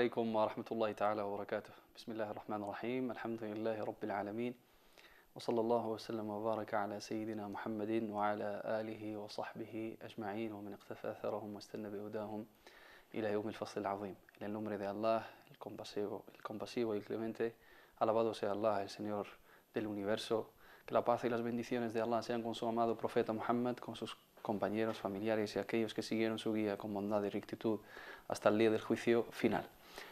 عليكم ورحمة الله تعالى وبركاته. بسم الله الرحمن الرحيم. الحمد لله رب العالمين، وصلى الله وسلم وبارك على سيدنا محمد وعلى آله وصحبه أجمعين ومن اقتفى أثرهم واستنى بهداهم إلى يوم الفصل العظيم. En el nombre de Allah, el compasivo y el clemente, alabado sea Allah, el Señor del universo. Que la paz y las bendiciones de Allah sean con su amado profeta Muhammad, con sus compañeros, familiares y aquellos que siguieron su guía con bondad y rectitud hasta el día del juicio final.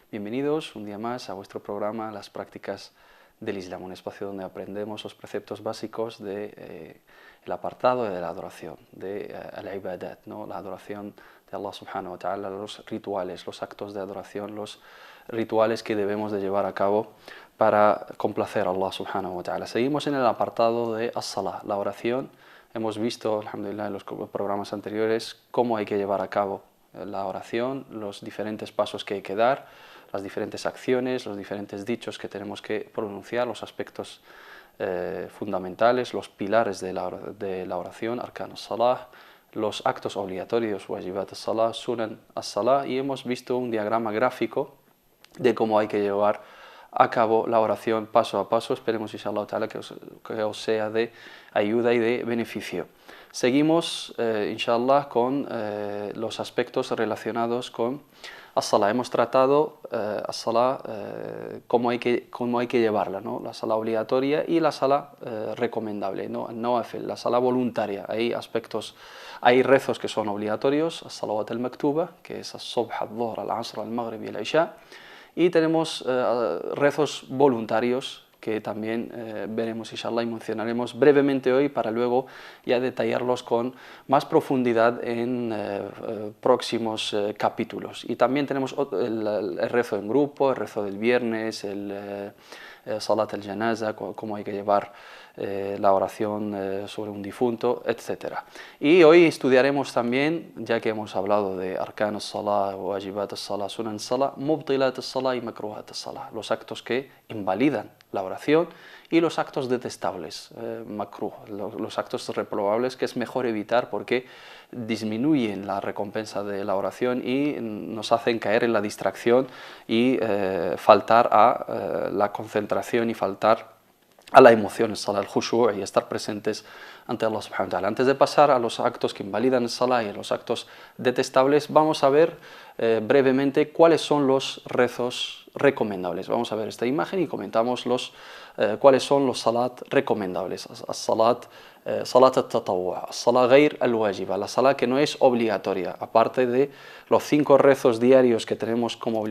Bienvenidos un día más a vuestro programa Las Prácticas del Islam, un espacio donde aprendemos los preceptos básicos del apartado de la adoración, de al-ibadat, ¿no? La adoración de Allah subhanahu wa ta'ala, los rituales, los actos de adoración, los rituales que debemos de llevar a cabo para complacer a Allah subhanahu wa ta'ala. Seguimos en el apartado de as-salah, la oración. Hemos visto, alhamdulillah, en los programas anteriores cómo hay que llevar a cabo la oración, los diferentes pasos que hay que dar, las diferentes acciones, los diferentes dichos que tenemos que pronunciar, los aspectos fundamentales, los pilares de la oración, arkan as-salah, los actos obligatorios, wajibat as-salah, sunan as-salah, y hemos visto un diagrama gráfico de cómo hay que llevar a cabo la oración paso a paso. Esperemos, inshallah ta'ala, que os sea de ayuda y de beneficio. Seguimos, inshallah, con los aspectos relacionados con as-salah. Hemos tratado as-salah, cómo hay que llevarla, ¿no? La salah obligatoria y la salah recomendable, ¿no? La salah voluntaria. Hay aspectos, hay rezos que son obligatorios, as-salawat al-maktuba, que es as-subh, al-dhuhr, al-asr, al-maghrib y al-isha. Y tenemos rezos voluntarios que también veremos, inshallah, y mencionaremos brevemente hoy para luego ya detallarlos con más profundidad en próximos capítulos. Y también tenemos el rezo en grupo, el rezo del viernes, el salat al-janaza, cómo hay que llevar la oración sobre un difunto, etc. Y hoy estudiaremos también, ya que hemos hablado de arkan as-salah, wajibat as-salah, sunan as-salah, mubtilat as-salah y makruhat as-salah, los actos que invalidan la oración y los actos detestables, makruh, los actos reprobables que es mejor evitar porque disminuyen la recompensa de la oración y nos hacen caer en la distracción y faltar a la concentración y faltar a la emoción, el salah, el khushu' y estar presentes ante Allah subhanahu wa ta'ala. Antes de pasar a los actos que invalidan el salah y a los actos detestables, vamos a ver brevemente cuáles son los rezos recomendables. Vamos a ver esta imagen y comentamos cuáles son los salat recomendables. Salat al-tatawwu', salat ghayr al-wajiba, la salat que no es obligatoria, aparte de los 5 rezos diarios que tenemos como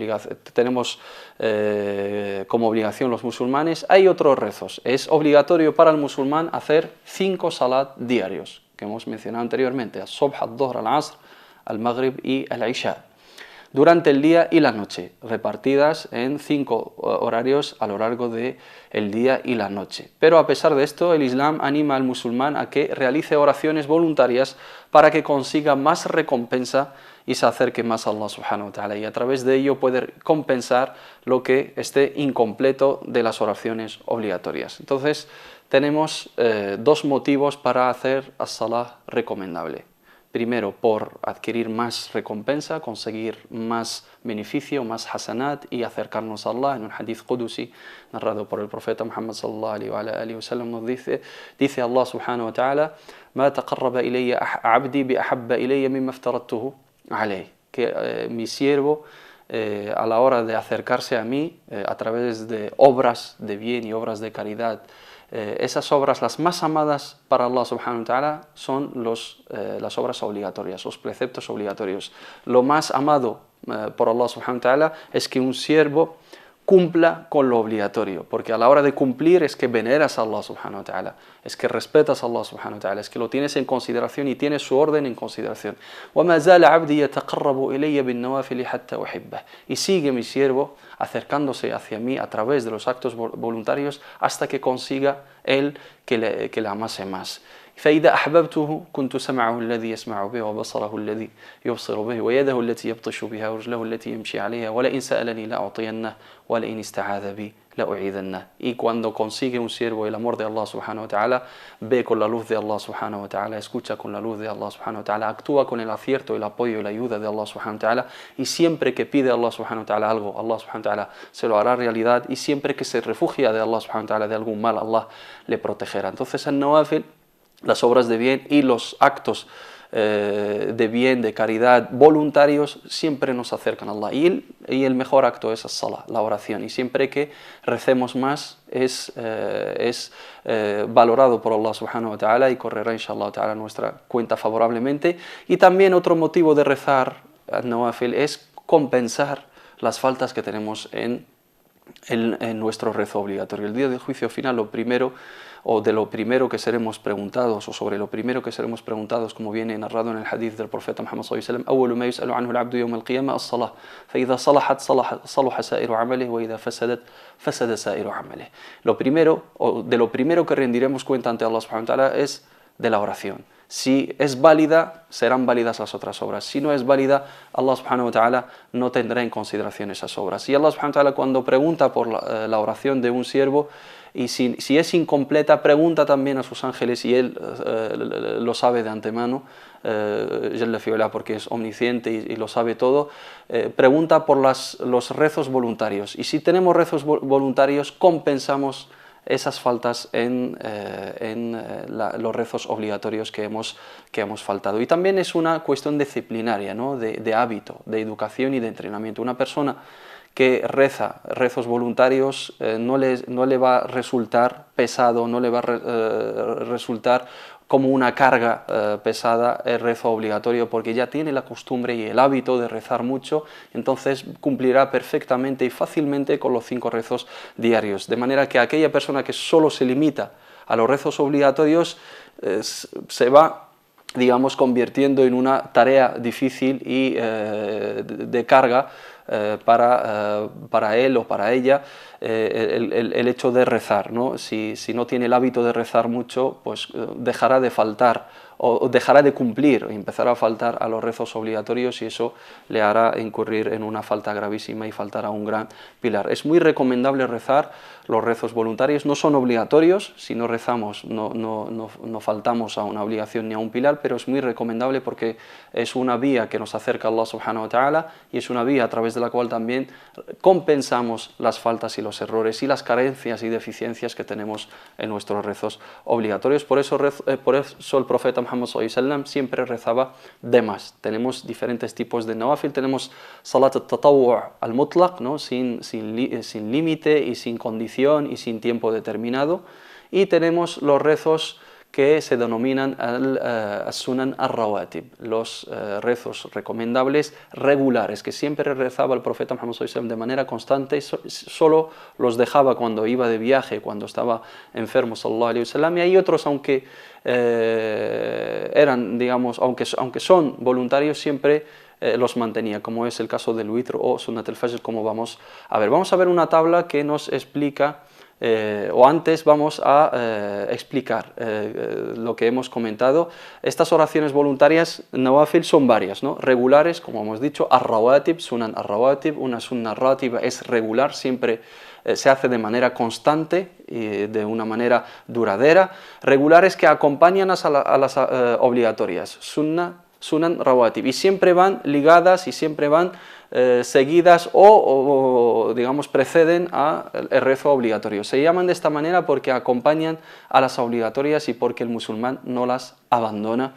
obligación los musulmanes. Hay otros rezos. Es obligatorio para el musulmán hacer 5 salat diarios que hemos mencionado anteriormente: al-subh, al-dhuhr, al-asr, al-maghrib y al-isha, durante el día y la noche, repartidas en 5 horarios a lo largo del día y la noche. Pero a pesar de esto, el Islam anima al musulmán a que realice oraciones voluntarias para que consiga más recompensa y se acerque más a Allah subhanahu wa ta'ala, y a través de ello puede compensar lo que esté incompleto de las oraciones obligatorias. Entonces tenemos 2 motivos para hacer as-salah recomendable. Primero, por adquirir más recompensa, conseguir más beneficio, más hasanat y acercarnos a Allah. En un hadith qudusi narrado por el profeta Muhammad sallallahu alaihi wa sallam nos dice Allah subhanahu wa ta'ala: "Ma taqarraba ilayya abdi bi ahabba ilayya mimma aftaradtuhu alayh", que mi siervo a la hora de acercarse a mí a través de obras de bien y obras de caridad, esas obras, las más amadas para Allah subhanahu wa ta'ala, son las obras obligatorias, los preceptos obligatorios. Lo más amado por Allah subhanahu wa ta'ala es que un siervo cumpla con lo obligatorio, porque a la hora de cumplir es que veneras a Allah subhanahu wa ta'ala, es que respetas a Allah subhanahu wa ta'ala, es que lo tienes en consideración y tienes su orden en consideración. وَمَا زَالَ عَبْدِي يَتَقَرَّبُ إِلَيَّ بِالنَّوَافِلِ حَتَّى أُحِبَّهُ, y sigue mi siervo acercándose hacia mí a través de los actos voluntarios hasta que consiga él que le amase más. فإذا أحببته كنت سمعه الذي يسمع به وبصره الذي يبصر به ويده التي يبطش بها ورجله التي يمشي عليها ولئن سألني لأعطينه ولئن استعاذ بي لأعيذنه. Y cuando consigue un siervo el amor de Allah subhanahu wa ta'ala, ve con la luz de Allah subhanahu wa ta'ala, escucha con la luz de Allah subhanahu wa ta'ala, actúa con el acierto, el apoyo y la ayuda de Allah subhanahu wa ta'ala, y siempre que pide a Allah subhanahu wa ta'ala algo, Allah subhanahu wa ta'ala se lo hará realidad, y siempre que se refugia de Allah subhanahu wa ta'ala de algún mal, Allah le protegerá. Entonces el nawafil, las obras de bien y los actos de bien, de caridad, voluntarios, siempre nos acercan a Allah. Y el mejor acto es as-salah, la oración. Y siempre que recemos más es valorado por Allah subhanahu wa ta'ala y correrá inshallah ta'ala nuestra cuenta favorablemente. Y también otro motivo de rezar al-nawafil es compensar las faltas que tenemos en nuestro rezo obligatorio. El día del juicio final, lo primero que seremos preguntados, o sobre lo primero que seremos preguntados, como viene narrado en el hadith del profeta Muhammad sallallahu alayhi wa sallam, أول ما يسأل عنه العبد يوم القيامة الصلاة فإذا صلحت صلح سائر عمله وإذا فسدت فسد سائر عمله. De lo primero que rendiremos cuenta ante Allah subhanahu wa ta'ala es de la oración. Si es válida, serán válidas las otras obras. Si no es válida, Allah subhanahu wa ta'ala no tendrá en consideración esas obras. Y Allah subhanahu wa ta'ala, cuando pregunta por la oración de un siervo, y si es incompleta, pregunta también a sus ángeles, y él lo sabe de antemano, Jalla fi'ula, porque es omnisciente y lo sabe todo, pregunta por los rezos voluntarios. Y si tenemos rezos voluntarios, compensamos esas faltas en los rezos obligatorios que hemos faltado. Y también es una cuestión disciplinaria, ¿no? de hábito, de educación y de entrenamiento. Una persona que reza rezos voluntarios no le va a resultar pesado, no le va a resultar como una carga pesada el rezo obligatorio, porque ya tiene la costumbre y el hábito de rezar mucho, entonces cumplirá perfectamente y fácilmente con los 5 rezos diarios. De manera que aquella persona que solo se limita a los rezos obligatorios se va, digamos, convirtiendo en una tarea difícil y de carga para él o para ella, el hecho de rezar, ¿no? Si no tiene el hábito de rezar mucho, pues dejará de faltar o dejará de cumplir o empezará a faltar a los rezos obligatorios, y eso le hará incurrir en una falta gravísima y faltará un gran pilar. Es muy recomendable rezar los rezos voluntarios, no son obligatorios, si no rezamos no faltamos a una obligación ni a un pilar, pero es muy recomendable porque es una vía que nos acerca a Allah subhanahu wa ta'ala, y es una vía a través de la cual también compensamos las faltas y los errores y las carencias y deficiencias que tenemos en nuestros rezos obligatorios. Por eso el profeta Muhammad sallallahu alaihi wasallam siempre rezaba de más. Tenemos diferentes tipos de nawafil. Tenemos salat al-tatawwu' al-mutlaq, ¿no? sin límite y sin condición y sin tiempo determinado, y tenemos los rezos que se denominan as-sunan ar-rawatib, los rezos recomendables regulares, que siempre rezaba el profeta Muhammad sallallahu alaihi wasallam de manera constante, solo los dejaba cuando iba de viaje, cuando estaba enfermo sallallahu alaihi wasallam, y hay otros, aunque aunque son voluntarios, siempre los mantenía, como es el caso del witr o sunnat al-fajr, como vamos a ver. Vamos a ver una tabla que nos explica, o antes vamos a explicar lo que hemos comentado. Estas oraciones voluntarias, nawafil, son varias, ¿no? Regulares, como hemos dicho, ar-rawatib, sunan ar-rawatib, una sunna ratiba es regular, siempre se hace de manera constante y de una manera duradera. Regulares que acompañan a las obligatorias, sunan rawatib, y siempre van ligadas y siempre van seguidas o digamos preceden al rezo obligatorio. Se llaman de esta manera porque acompañan a las obligatorias y porque el musulmán no las abandona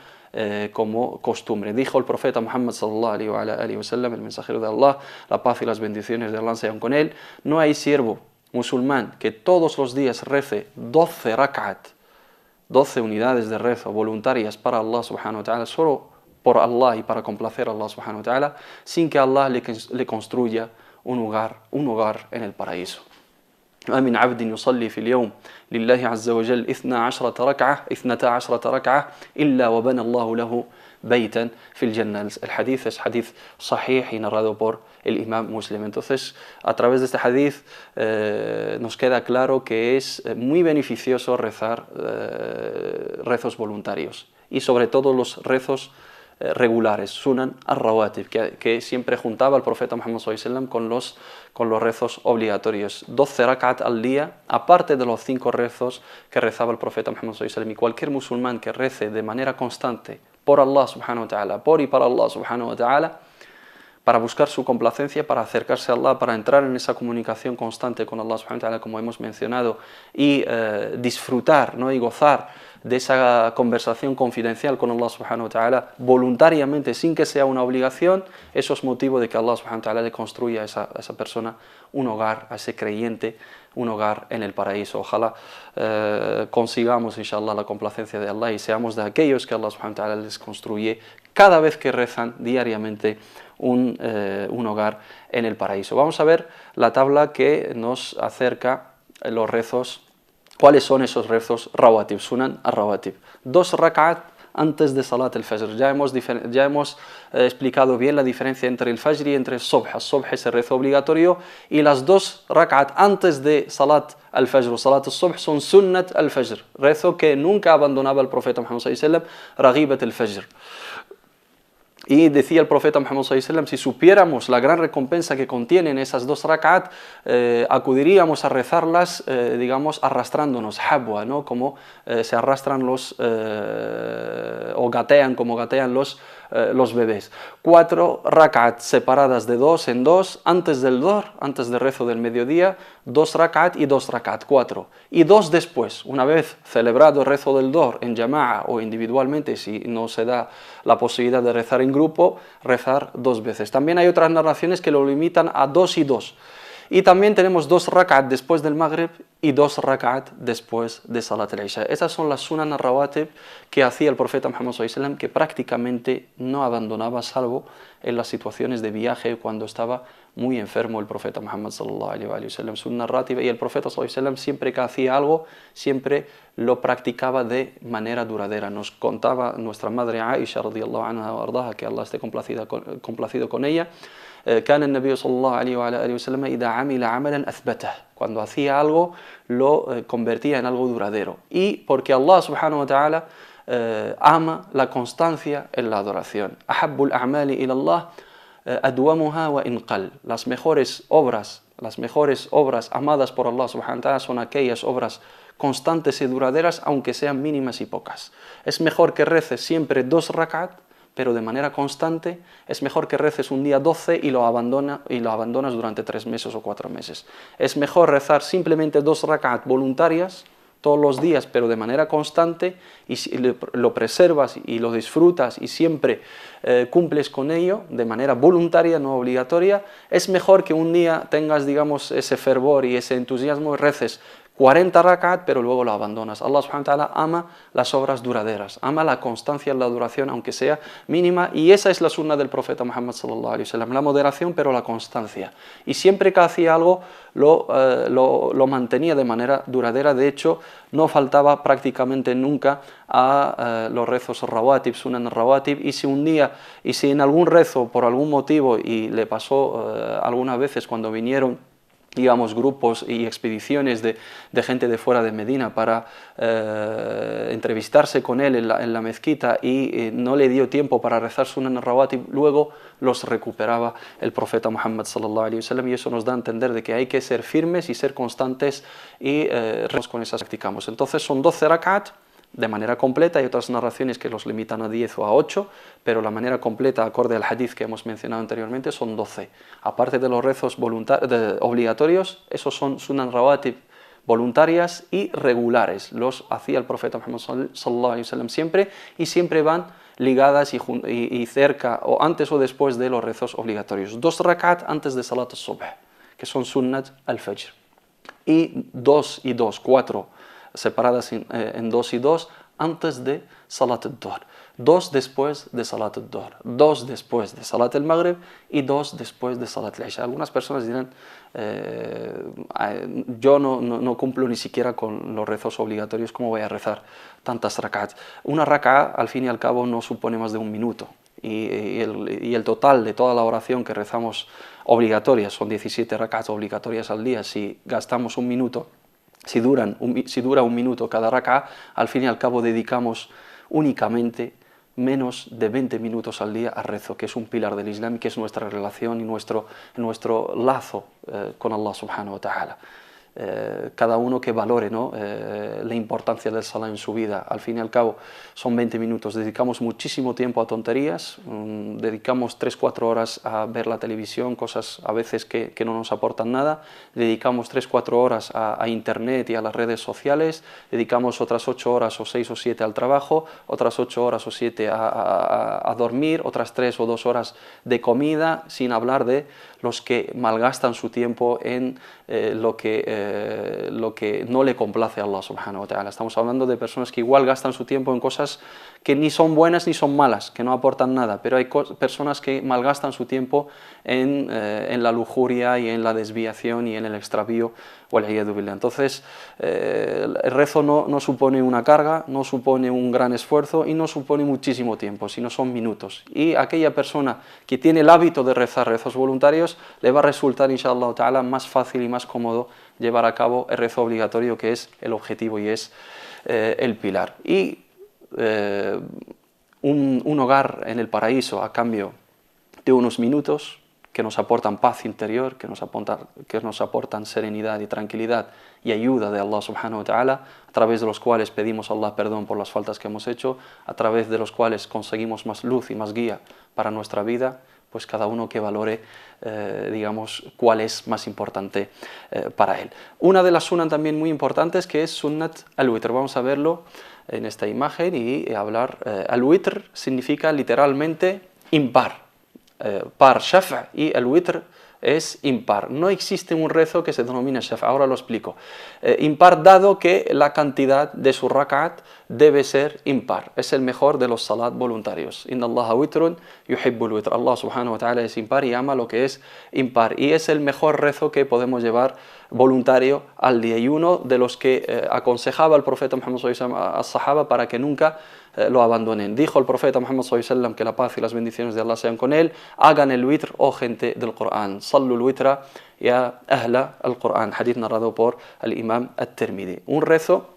como costumbre. Dijo el profeta Muhammad sallallahu alaihi wa sallam, el mensajero de Allah, la paz y las bendiciones de Allah sean con él: no hay siervo musulmán que todos los días rece 12 rak'at, 12 unidades de rezo voluntarias para Allah subhanahu wa ta'ala, solo por Allah y para complacer a Allah subhanahu wa ta'ala, sin que Allah le construya un hogar en el paraíso. ما من عبد يصلي في اليوم لله عز وجل 12 ركعة إلا وبنى الله له بيتا في الجنة. El hadith es hadith sahih y narrado por el imam Muslim. Entonces, a través de este hadith nos queda claro que es muy beneficioso rezar rezos voluntarios y sobre todo los rezos regulares, sunan ar-rawatib, que siempre juntaba el profeta Muhammad sallallahu alaihi wasallam con los rezos obligatorios. 12 rakat al día, aparte de los 5 rezos que rezaba el profeta Muhammad sallallahu alaihi wasallam. Y cualquier musulmán que rece de manera constante por Allah subhanahu wa ta'ala, por y para Allah subhanahu wa ta'ala, para buscar su complacencia, para acercarse a Allah, para entrar en esa comunicación constante con Allah subhanahu wa ta'ala, como hemos mencionado, y disfrutar, ¿no?, y gozar de esa conversación confidencial con Allah subhanahu wa ta'ala voluntariamente, sin que sea una obligación, eso es motivo de que Allah subhanahu wa ta'ala le construya a esa persona un hogar, a ese creyente, un hogar en el paraíso. Ojalá consigamos, inshallah, la complacencia de Allah y seamos de aquellos que Allah subhanahu wa ta'ala les construye cada vez que rezan diariamente un hogar en el paraíso. Vamos a ver la tabla que nos acerca los rezos. ¿Cuáles son esos rezos rawatib? Sunan ar-rawatib. 2 rak'at antes de Salat al-Fajr. Ya hemos explicado bien la diferencia entre el Fajr y entre el Subh. El Subh es el rezo obligatorio y las 2 rak'at antes de Salat al-Fajr o Salat al-Subh son Sunnat al-Fajr, rezo que nunca abandonaba el profeta Muhammad sallallahu alaihi wasallam, Raghibat al-Fajr. Y decía el profeta Muhammad sallallahu alaihi wasallam, si supiéramos la gran recompensa que contienen esas 2 rak'at, acudiríamos a rezarlas, digamos, arrastrándonos, habwa, ¿no?, como se arrastran o gatean, como gatean los bebés. 4 rak'at separadas de 2 en 2, antes del Dhuhr, antes del rezo del mediodía, 2 rak'at y 2 rak'at, 4. Y 2 después, una vez celebrado el rezo del Dhuhr en jama'a o individualmente, si no se da la posibilidad de rezar en grupo, rezar 2 veces. También hay otras narraciones que lo limitan a 2 y 2. Y también tenemos 2 rak'at después del Maghrib y 2 rak'at después de Salat al-Isha. Esas son las sunan ar-rawatib que hacía el profeta Muhammad sallallahu alaihi wasallam, que prácticamente no abandonaba, salvo en las situaciones de viaje, cuando estaba muy enfermo el profeta Muhammad sallallahu alaihi wasallam. Sunan ar-rawatib, y el profeta sallallahu alaihi wasallam, siempre que hacía algo, siempre lo practicaba de manera duradera. Nos contaba nuestra madre Aisha radiyallahu anha wa ardaha, que Allah esté complacido con ella, كان النبي صلى الله عليه وعلى آله وسلم إذا عمل عملا أثبته. Cuando hacía algo, lo convertía en algo duradero. Y porque Allah subhanahu wa ta'ala ama la constancia en la adoración. أحب الأعمال إلى الله أدومها وإن قل. Las mejores obras amadas por Allah subhanahu wa ta'ala son aquellas obras constantes y duraderas, aunque sean mínimas y pocas. Es mejor que reces siempre 2 rak'at, pero de manera constante. Es mejor que reces un día 12 y lo abandonas durante 3 meses o 4 meses. Es mejor rezar simplemente 2 rak'at voluntarias todos los días, pero de manera constante, y si lo preservas y lo disfrutas y siempre cumples con ello de manera voluntaria, no obligatoria. Es mejor que un día tengas, digamos, ese fervor y ese entusiasmo y reces 40 rak'at, pero luego lo abandonas. Allah subhanahu wa ta'ala ama las obras duraderas, ama la constancia en la duración, aunque sea mínima, y esa es la sunna del profeta Muhammad sallallahu alaihi wasallam, la moderación pero la constancia. Y siempre que hacía algo lo mantenía de manera duradera. De hecho, no faltaba prácticamente nunca a los rezos rawatib, sunan rawatib, y si en algún rezo por algún motivo, y le pasó algunas veces cuando vinieron, digamos, grupos y expediciones de gente de fuera de Medina para entrevistarse con él en la mezquita, y no le dio tiempo para rezar sunan rawatib, luego los recuperaba el profeta Muhammad sallallahu alaihi wasallam, y eso nos da a entender de que hay que ser firmes y ser constantes, y con esas practicamos. Entonces son 12 rak'at de manera completa. Hay otras narraciones que los limitan a 10 o a 8, pero la manera completa, acorde al hadith que hemos mencionado anteriormente, son 12. Aparte de los rezos obligatorios, esos son sunan rawatib voluntarias y regulares. Los hacía el profeta Muhammad sallallahu alaihi wasallam siempre, y siempre van ligadas y cerca, o antes o después de los rezos obligatorios. 2 rak'at antes de Salat al-Subh, que son sunnat al-Fajr, y 2 y 2, 4 separadas en 2 y 2 antes de Salat al-Dhuhr, 2 después de Salat al-Dhuhr, 2 después de Salat al-Maghrib y 2 después de Salat al-Isha. Algunas personas dirán, yo no cumplo ni siquiera con los rezos obligatorios, ¿cómo voy a rezar tantas rak'at? Una rak'a al fin y al cabo no supone más de un minuto. Y el total de toda la oración que rezamos obligatoria, son 17 rak'ats obligatorias al día, si gastamos un minuto, si dura un minuto cada rak'a, al fin y al cabo dedicamos únicamente menos de 20 minutos al día a rezo, que es un pilar del Islam, que es nuestra relación y nuestro lazo con Allah subhanahu wa ta'ala. Cada uno que valore, ¿no? La importancia del salah en su vida. Al fin y al cabo son 20 minutos, dedicamos muchísimo tiempo a tonterías, dedicamos 3-4 horas a ver la televisión, cosas a veces que no nos aportan nada, dedicamos 3-4 horas a internet y a las redes sociales, dedicamos otras 8 horas o 6 o 7 al trabajo, otras 8 horas o 7 a dormir, otras 3 o 2 horas de comida, sin hablar de los que malgastan su tiempo en lo que no le complace a Allah subhanahu wa ta'ala. Estamos hablando de personas que igual gastan su tiempo en cosas que ni son buenas ni son malas, que no aportan nada, pero hay personas que malgastan su tiempo en la lujuria y en la desviación y en el extravío. Entonces, el rezo no supone una carga, no supone un gran esfuerzo y no supone muchísimo tiempo, sino son minutos. Y aquella persona que tiene el hábito de rezar rezos voluntarios, le va a resultar, inshallah ta'ala, más fácil y más cómodo llevar a cabo el rezo obligatorio, que es el objetivo y es el pilar. Y un hogar en el paraíso a cambio de unos minutos que nos aportan paz interior, que nos aportan serenidad y tranquilidad y ayuda de Allah subhanahu wa ta'ala, a través de los cuales pedimos a Allah perdón por las faltas que hemos hecho, a través de los cuales conseguimos más luz y más guía para nuestra vida, pues cada uno que valore, digamos, cuál es más importante para él. Una de las sunan también muy importantes, que es sunnat al-witr. Vamos a verlo en esta imagen y hablar. Al-witr significa literalmente impar. Par, shaf' y el witr es impar. No existe un rezo que se denomine shaf', ahora lo explico. Impar dado que la cantidad de su rak'at debe ser impar. Es el mejor de los salat voluntarios. Inna Allaha witrun yuhibbul witr. Allah subhanahu wa ta'ala es impar y ama lo que es impar. Y es el mejor rezo que podemos llevar voluntario al día. Y uno de los que aconsejaba el profeta Muhammad sallallahu alaihi wasallam a sahaba para que nunca lo abandonen. Dijo el profeta Muhammad sallallahu alaihi wasallam, que la paz y las bendiciones de Allah sean con él: hagan el witr, oh gente del Corán. Sallu el witra ya ahla al Corán. Hadith narrado por el imam at-Tirmidhi. Un rezo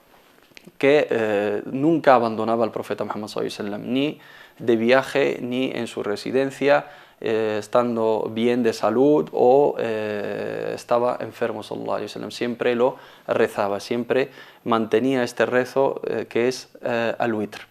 que nunca abandonaba el profeta Muhammad sallallahu alaihi wasallam, ni de viaje ni en su residencia, estando bien de salud o estaba enfermo sallallahu alaihi wasallam. Siempre lo rezaba, siempre mantenía este rezo que es al-witr.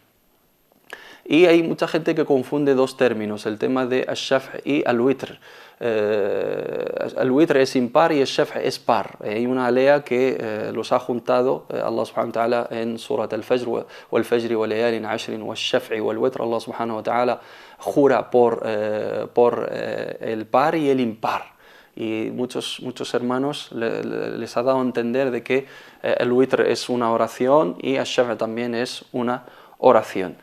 Y hay mucha gente que confunde dos términos, el tema de al-shaf' y al-witr. Al-witr es impar y al-shaf' es par. Hay una alea que los ha juntado Allah subhanahu wa ta'ala en Surat al-Fajr, wal-fajri wa layalin ashrin wal-shaf'i wal-witr. Allah subhanahu wa ta'ala jura por el par y el impar. Y muchos hermanos les ha dado a entender de que el witr es una oración y al-shaf' también es una oración.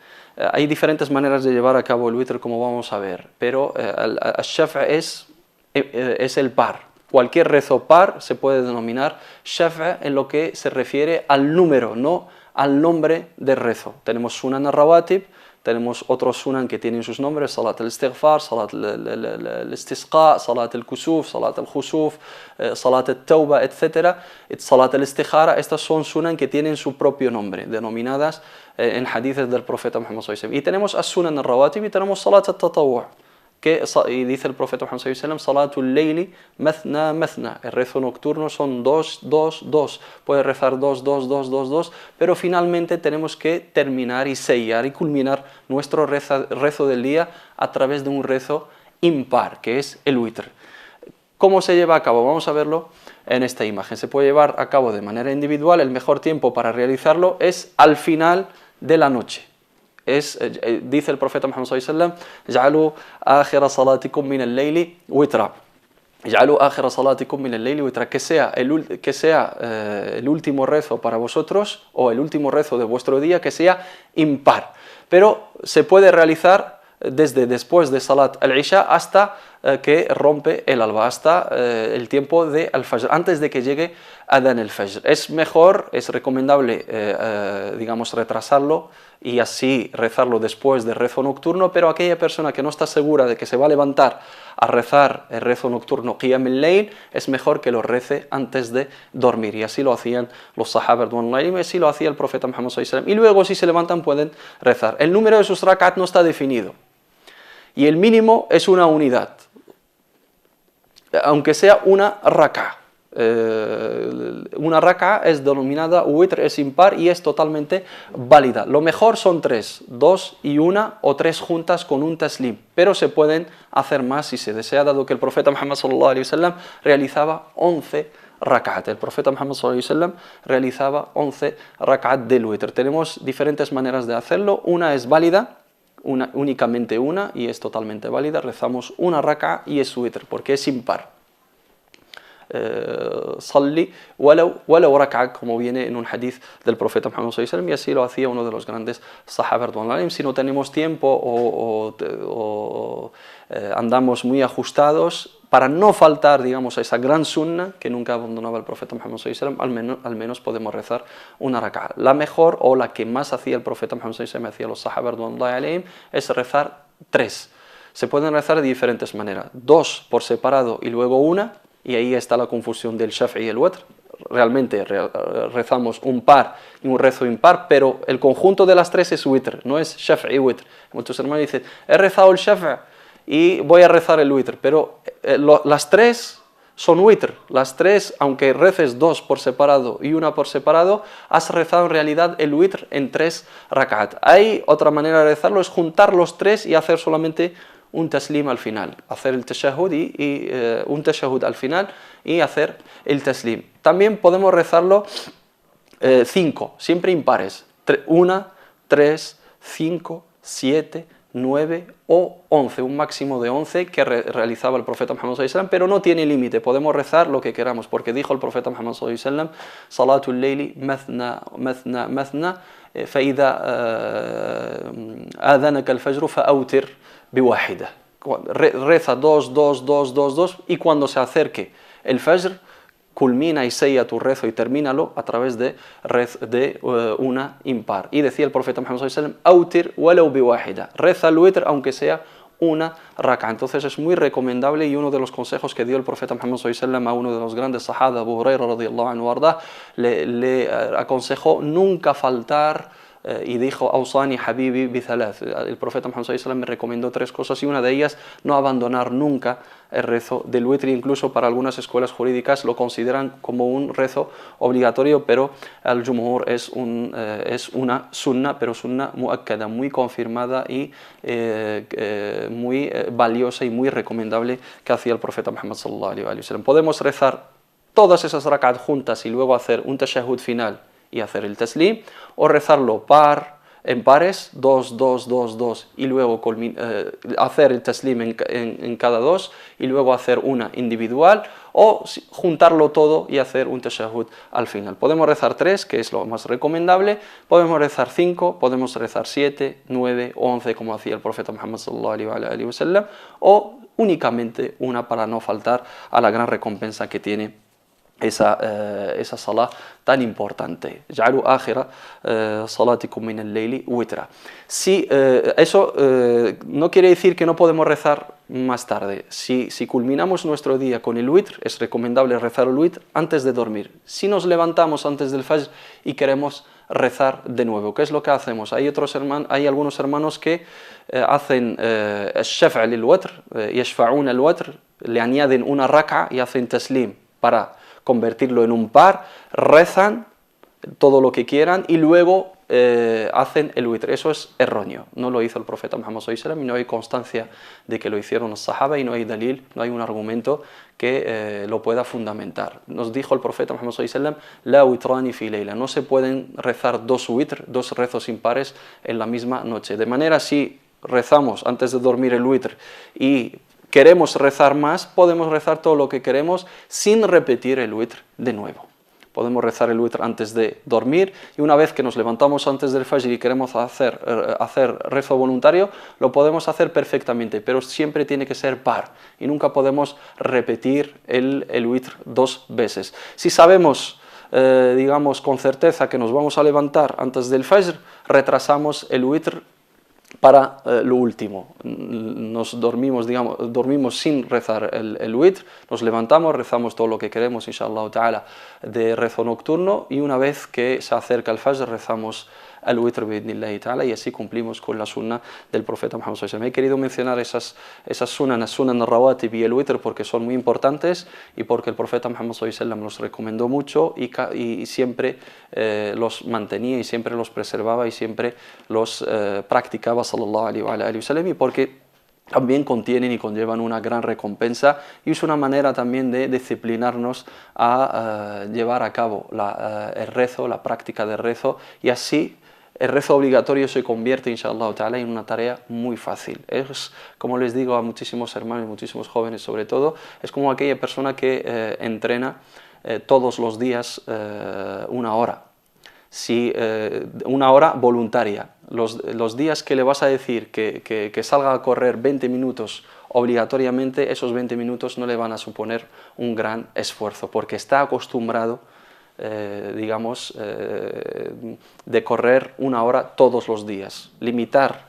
Hay diferentes maneras de llevar a cabo el witr, como vamos a ver, pero el shaf' es el par. Cualquier rezo par se puede denominar shaf' en lo que se refiere al número, no al nombre del rezo. Tenemos sunan al-rawatib, tenemos otros sunan que tienen sus nombres: salat al-istighfar, salat al-istisqa, salat al-kusuf, salat al-khusuf, salat al-tawba, etc. Salat al-istikhara. Estas son sunan que tienen su propio nombre, denominadas en hadiths del profeta Muhammad sallallahu alaihi wasallam. Y tenemos as-sunan al-rawatib y tenemos salat al-tatawwu', y dice el profeta Muhammad sallallahu alaihi wasallam: salatul layli mathna mathna. El rezo nocturno son 2, 2, 2. Puede rezar 2, 2, 2, 2, 2, pero finalmente tenemos que terminar y sellar y culminar nuestro rezo del día a través de un rezo impar, que es el witr. ¿Cómo se lleva a cabo? Vamos a verlo en esta imagen. Se puede llevar a cabo de manera individual. El mejor tiempo para realizarlo es al final de la noche. Dice el profeta Muhammad sallallahu alaihi wasallam: "Ja'alu akhira salatikum min al-layli witra". Ij'alu akhira salatikum min al-layli witra, que sea el último rezo para vosotros o el último rezo de vuestro día que sea impar. Pero se puede realizar desde después de Salat al-Isha hasta que rompe el alba, hasta el tiempo de al-Fajr, antes de que llegue Adhan al-Fajr. Es mejor, es recomendable, digamos, retrasarlo y así rezarlo después del rezo nocturno, pero aquella persona que no está segura de que se va a levantar a rezar el rezo nocturno Qiyam al-Layl, es mejor que lo rece antes de dormir, y así lo hacían los Sahaba radhiyallahu, y así lo hacía el profeta Muhammad sallallahu alaihi wasallam, y luego si se levantan pueden rezar. El número de sus rakat no está definido, y el mínimo es una unidad, aunque sea una raka. Una raka es denominada witr, es impar y es totalmente válida. Lo mejor son 3, 2 y 1 o 3 juntas con un taslim, pero se pueden hacer más si se desea, dado que el profeta Muhammad sallallahu alaihi wasallam realizaba 11 rakat. El profeta Muhammad sallallahu alaihi wasallam realizaba 11 rakat del witr. Tenemos diferentes maneras de hacerlo. Una es válida, únicamente una, y es totalmente válida. Rezamos una raka y es witr porque es impar. Salli walau rak'a, como viene en un hadith del profeta Muhammad sallallahu alaihi wasallam, y así lo hacía uno de los grandes Sahaba radhiyallahu anhum. Si no tenemos tiempo o andamos muy ajustados, para no faltar, digamos, a esa gran sunna que nunca abandonaba el profeta Muhammad sallallahu alaihi wasallam, al menos podemos rezar una rak'a. La mejor o la que más hacía el profeta Muhammad sallallahu alaihi wasallam, hacía los Sahaba radhiyallahu anhum, es rezar 3. Se pueden rezar de diferentes maneras, 2 por separado y luego una. Y ahí está la confusión del Shaf'i y el Witr. Realmente rezamos un par y un rezo impar, pero el conjunto de las 3 es Witr, no es Shaf'i y Witr. Muchos hermanos dicen, he rezado el Shaf'i y voy a rezar el Witr, pero las 3 son Witr. Las 3, aunque reces 2 por separado y una por separado, has rezado en realidad el Witr en 3 rakat. Hay otra manera de rezarlo, es juntar los 3 y hacer solamente un taslim al final, hacer el tashahhud y un tashahhud al final y hacer el taslim. También podemos rezarlo 5, siempre impares, 1, 3, 5, 7, 9 o 11, un máximo de 11 que realizaba el profeta Muhammad sallallahu alaihi wasallam, pero no tiene límite, podemos rezar lo que queramos, porque dijo el profeta Muhammad sallallahu alaihi wasallam, salatul layli mathna mathna mathna, fa idha adhanaka al-fajr fa awtir biwahida. Reza 2, 2, 2, 2, 2, y cuando se acerque el fajr, culmina y sella tu rezo y termínalo a través de una impar. Y decía el profeta Muhammad sallallahu alaihi wasallam, autir walau biwahida, reza el witr aunque sea una raka. Entonces es muy recomendable, y uno de los consejos que dio el profeta Muhammad sallallahu alaihi wasallam a uno de los grandes sahaba, Abu Hurairah radhiyallahu anhu arda, le aconsejó nunca faltar, y dijo, Ausani Habibi bithalath. El profeta Muhammad sallallahu alaihi wasallam me recomendó 3 cosas, y una de ellas, no abandonar nunca el rezo del witr. Incluso para algunas escuelas jurídicas lo consideran como un rezo obligatorio, pero al jumhur es una sunna, pero sunna muakkada, muy confirmada y muy valiosa y muy recomendable, que hacía el profeta Muhammad sallallahu alaihi wasallam. Podemos rezar todas esas rakat juntas y luego hacer un tashahhud final y hacer el taslim, o rezarlo en pares, 2, 2, 2, 2, y luego hacer el taslim en cada 2, y luego hacer una individual, o juntarlo todo y hacer un tashahhud al final. Podemos rezar 3, que es lo más recomendable, podemos rezar 5, podemos rezar 7, 9, 11, como hacía el profeta Muhammad sallallahu alaihi wasallam, o únicamente una, para no faltar a la gran recompensa que tiene esa salah tan importante. Ja'alu akhira salatikum min al-layli witra. Si eso no quiere decir que no podemos rezar más tarde. Si culminamos nuestro día con el witr, es recomendable rezar el witr antes de dormir. Si nos levantamos antes del fajr y queremos rezar de nuevo, ¿qué es lo que hacemos? Hay algunos hermanos que hacen al-shaf' lil-watr, yashfa'un al-watr, le añaden una raka y hacen taslim para convertirlo en un par, rezan todo lo que quieran y luego hacen el witr. Eso es erróneo, no lo hizo el profeta Muhammad sallallahu alaihi wasallam, y no hay constancia de que lo hicieron los sahaba, y no hay dalil, no hay un argumento que lo pueda fundamentar. Nos dijo el profeta Muhammad sallallahu alaihi wasallam, la witrani fi layla, no se pueden rezar 2 witr, 2 rezos impares en la misma noche. De manera, si rezamos antes de dormir el witr y queremos rezar más, podemos rezar todo lo que queremos sin repetir el witr de nuevo. Podemos rezar el witr antes de dormir y una vez que nos levantamos antes del fajr y queremos hacer rezo voluntario, lo podemos hacer perfectamente, pero siempre tiene que ser par y nunca podemos repetir el witr 2 veces. Si sabemos, digamos, con certeza que nos vamos a levantar antes del fajr, retrasamos el witr para lo último. Nos dormimos, digamos, dormimos sin rezar el witr, nos levantamos, rezamos todo lo que queremos, inshallah ta'ala, de rezo nocturno, y una vez que se acerca el fajr rezamos el witr bi'idhnillahi ta'ala, y así cumplimos con la sunna del profeta Muhammad sallallahu alaihi wasallam. He querido mencionar esas sunan rawatib y el witr porque son muy importantes y porque el profeta Muhammad sallallahu alaihi wasallam los recomendó mucho y siempre los mantenía y siempre los preservaba y siempre los practicaba sallallahu alaihi wasallam, y porque también contienen y conllevan una gran recompensa y es una manera también de disciplinarnos a llevar a cabo el rezo, la práctica del rezo, y así el rezo obligatorio se convierte, inshallah ta'ala, en una tarea muy fácil. Es, como les digo a muchísimos hermanos, muchísimos jóvenes sobre todo, es como aquella persona que entrena todos los días una hora. Si una hora voluntaria, los días que le vas a decir que salga a correr 20 minutos obligatoriamente, esos 20 minutos no le van a suponer un gran esfuerzo, porque está acostumbrado, digamos, de correr una hora todos los días. Limitar,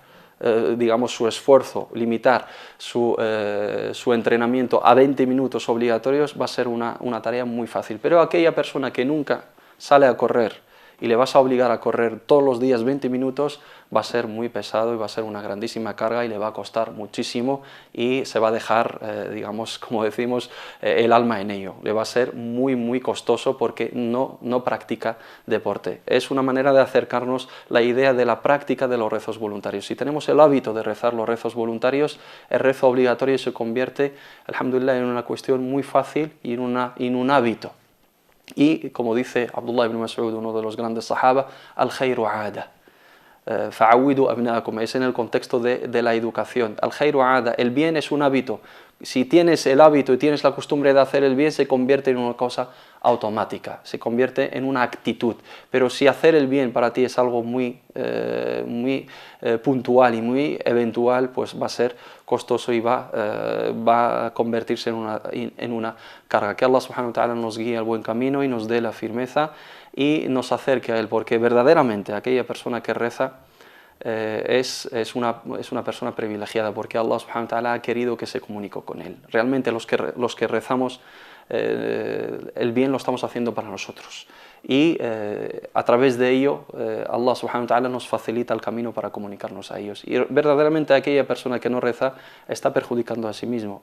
digamos, su esfuerzo, limitar su entrenamiento a 20 minutos obligatorios va a ser una tarea muy fácil. Pero aquella persona que nunca sale a correr y le vas a obligar a correr todos los días 20 minutos, va a ser muy pesado y va a ser una grandísima carga y le va a costar muchísimo y se va a dejar, digamos, como decimos, el alma en ello. Le va a ser muy, muy costoso porque no practica deporte. Es una manera de acercarnos la idea de la práctica de los rezos voluntarios. Si tenemos el hábito de rezar los rezos voluntarios, el rezo obligatorio se convierte, alhamdulillah, en una cuestión muy fácil y en un hábito. Y como dice Abdullah ibn Mas'ud, uno de los grandes sahaba, al-khayru 'ada, fa'awwidu abna'akum, es en el contexto de la educación. Al-khayru 'ada, el bien es un hábito. Si tienes el hábito y tienes la costumbre de hacer el bien, se convierte en una cosa automática, se convierte en una actitud. Pero si hacer el bien para ti es algo muy puntual y muy eventual, pues va a ser costoso y va a convertirse en una carga. Que Allah subhanahu wa ta'ala nos guíe al buen camino y nos dé la firmeza y nos acerque a Él, porque verdaderamente aquella persona que reza es una persona privilegiada, porque Allah subhanahu wa ta'ala ha querido que se comunique con Él. Realmente los que rezamos, el bien lo estamos haciendo para nosotros. Y a través de ello Allah subhanahu wa ta'ala nos facilita el camino para comunicarnos a ellos. Y verdaderamente aquella persona que no reza está perjudicando a sí mismo.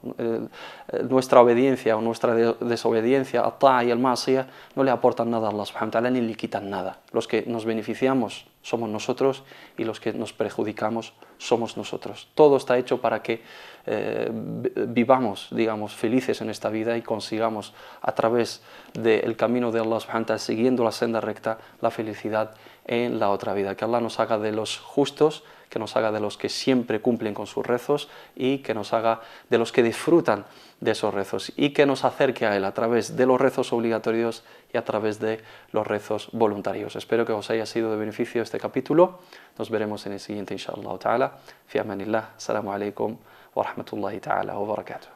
Nuestra obediencia o nuestra desobediencia, at-ta'a y al-ma'siyah, no le aportan nada a Allah subhanahu wa ta'ala ni le quitan nada. Los que nos beneficiamos somos nosotros y los que nos perjudicamos somos nosotros. Todo está hecho para que vivamos, digamos, felices en esta vida y consigamos a través del camino de Allah subhanahu wa ta'ala, siguiendo la senda recta, la felicidad en la otra vida. Que Allah nos haga de los justos, que nos haga de los que siempre cumplen con sus rezos y que nos haga de los que disfrutan de esos rezos y que nos acerque a Él a través de los rezos obligatorios y a través de los rezos voluntarios. Espero que os haya sido de beneficio este capítulo. Nos veremos en el siguiente, inshallah ta'ala. Fi amanillah. Assalamu alaikum wa rahmatullahi ta'ala wa barakatuh.